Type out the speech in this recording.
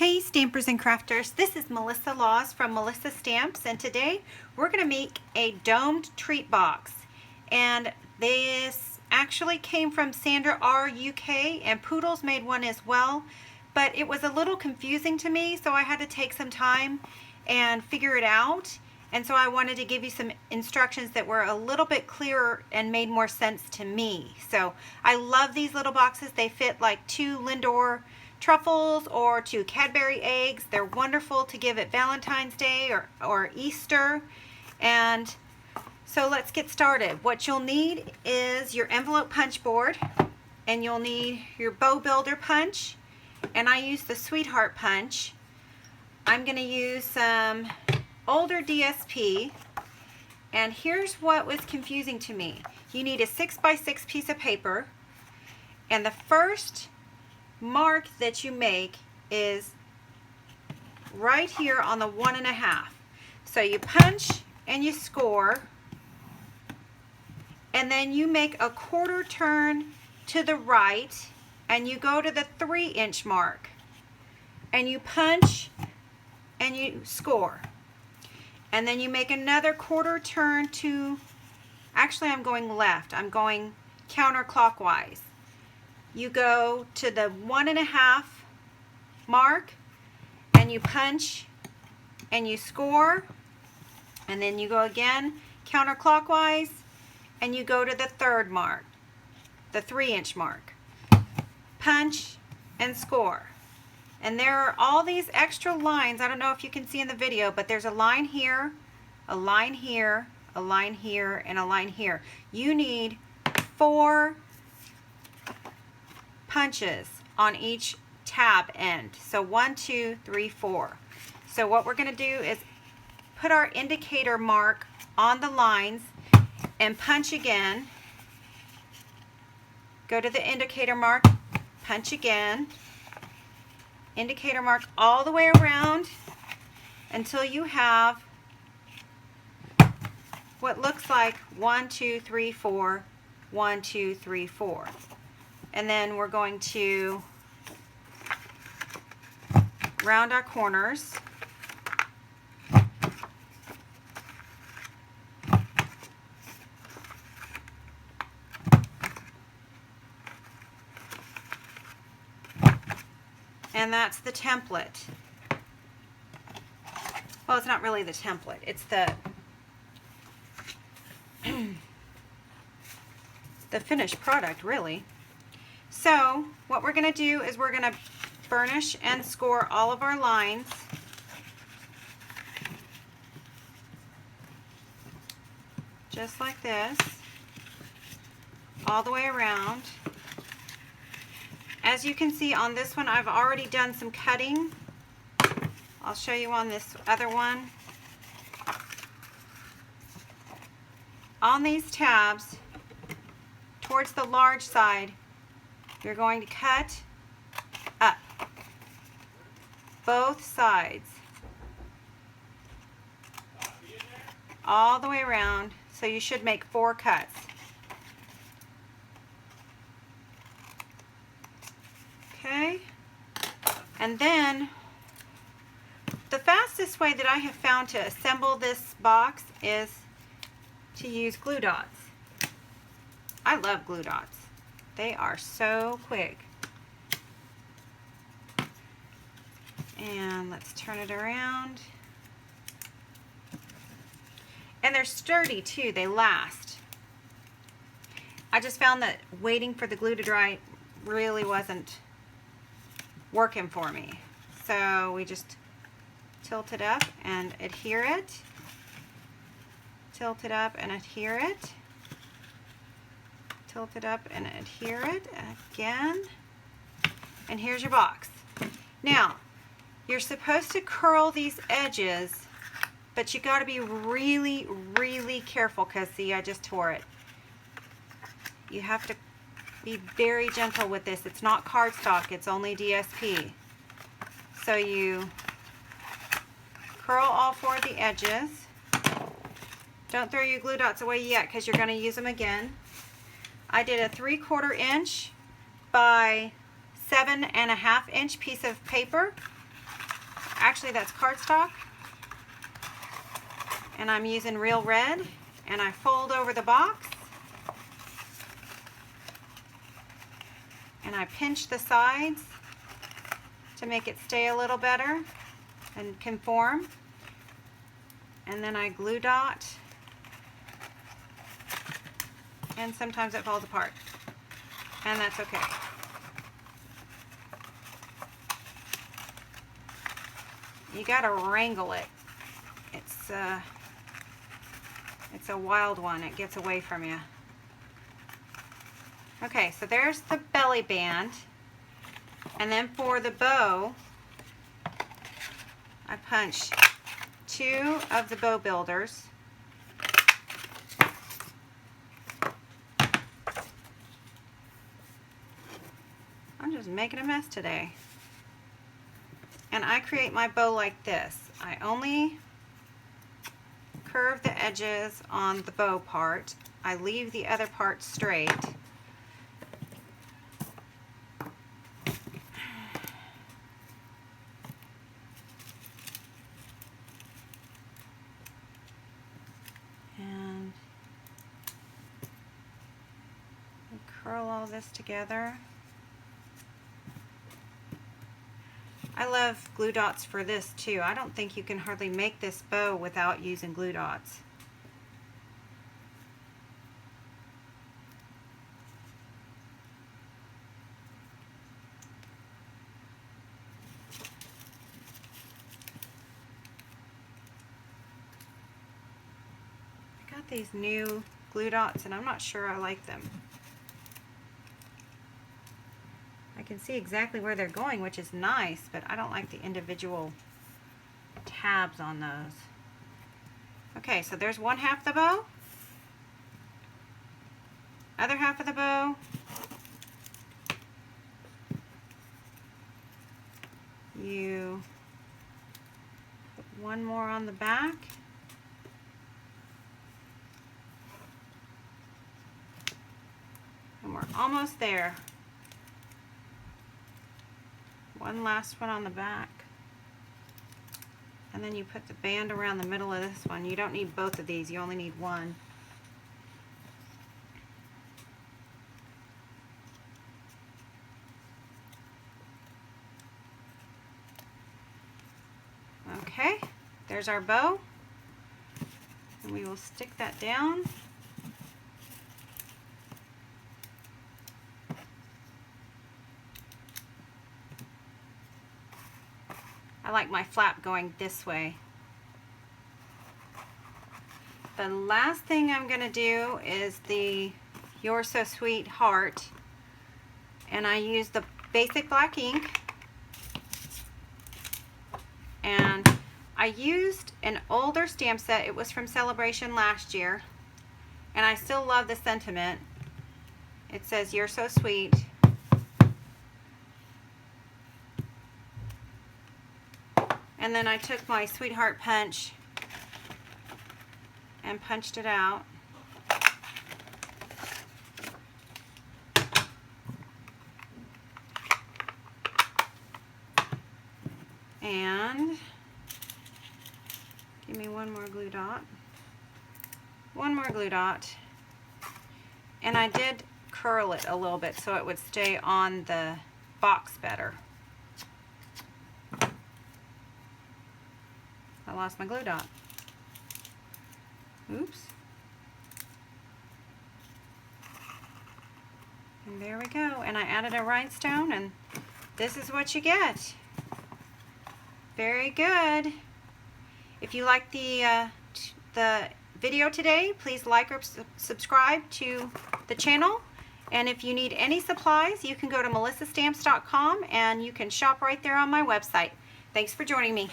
Hey Stampers and Crafters, this is Loffler-Laws from Melissa Stamps, and today we're going to make a domed treat box. And this actually came from Sandra UK, and Poodles made one as well, but it was a little confusing to me, so I had to take some time and figure it out. And so I wanted to give you some instructions that were a little bit clearer and made more sense to me. So I love these little boxes. They fit like 2 Lindor Truffles or 2 Cadbury Eggs. They're wonderful to give at Valentine's Day or Easter. And so let's get started. What you'll need is your envelope punch board, and you'll need your bow builder punch, and I use the Sweetheart punch. I'm going to use some older DSP, and here's what was confusing to me. You need a 6x6 piece of paper, and the first mark that you make is right here on the 1.5. So you punch and you score, and then you make a quarter turn to the right and you go to the 3-inch mark and you punch and you score, and then you make another quarter turn to, actually I'm going left, I'm going counterclockwise. You go to the 1.5 mark and you punch and you score, and then you go again counterclockwise and you go to the 3rd mark, the 3-inch mark, punch and score. And there are all these extra lines. I don't know if you can see in the video, but there's a line here, a line here, a line here, and a line here. You need 4 punches on each tab end. So 1, 2, 3, 4. So what we're going to do is put our indicator mark on the lines and punch again. Go to the indicator mark, punch again. Indicator mark all the way around until you have what looks like 1, 2, 3, 4, 1, 2, 3, 4. And then we're going to round our corners. And that's the template. Well, it's not really the template. It's the the finished product, really. So what we're going to do is we're going to burnish and score all of our lines. Just like this. All the way around. As you can see on this one, I've already done some cutting. I'll show you on this other one. On these tabs, towards the large side, you're going to cut up both sides all the way around, so you should make 4 cuts. Okay, and then the fastest way that I have found to assemble this box is to use glue dots. I love glue dots. They are so quick. And let's turn it around. And they're sturdy too, they last. I just found that waiting for the glue to dry really wasn't working for me. So we just tilt it up and adhere it. Tilt it up and adhere it. Tilt it up and adhere it again. And here's your box. Now, you're supposed to curl these edges, but you got to be really, really careful, because see, I just tore it. You have to be very gentle with this. It's not cardstock, it's only DSP. So you curl all 4 of the edges. Don't throw your glue dots away yet, because you're going to use them again. I did a 3/4 inch by 7.5 inch piece of paper, actually that's cardstock, and I'm using real red, and I fold over the box, and I pinch the sides to make it stay a little better and conform, and then I glue dot, and sometimes it falls apart, and that's okay. You gotta wrangle it. It's a wild one. It gets away from you. Okay, so there's the belly band, and then for the bow, I punch 2 of the bow builders. I'm just making a mess today. And I create my bow like this. I only curve the edges on the bow part. I leave the other part straight. And curl all this together. I love glue dots for this too. I don't think you can hardly make this bow without using glue dots. I got these new glue dots and I'm not sure I like them. I can see exactly where they're going, which is nice, but I don't like the individual tabs on those. Okay, so there's one half the bow, other half of the bow, you put one more on the back, and we're almost there. One last one on the back, and then you put the band around the middle of this one. You don't need both of these, you only need one. Okay, there's our bow, and we will stick that down. I like my flap going this way. The last thing I'm going to do is the You're So Sweet heart, and I use the basic black ink, and I used an older stamp set. It was from Celebration last year, and I still love the sentiment. It says You're So Sweet. And then I took my sweetheart punch and punched it out. And give me one more glue dot. One more glue dot. And I did curl it a little bit so it would stay on the box better. I lost my glue dot. Oops. And there we go. And I added a rhinestone, and this is what you get. Very good. If you like the video today, please like or subscribe to the channel. And if you need any supplies, you can go to melissastamps.com and you can shop right there on my website. Thanks for joining me.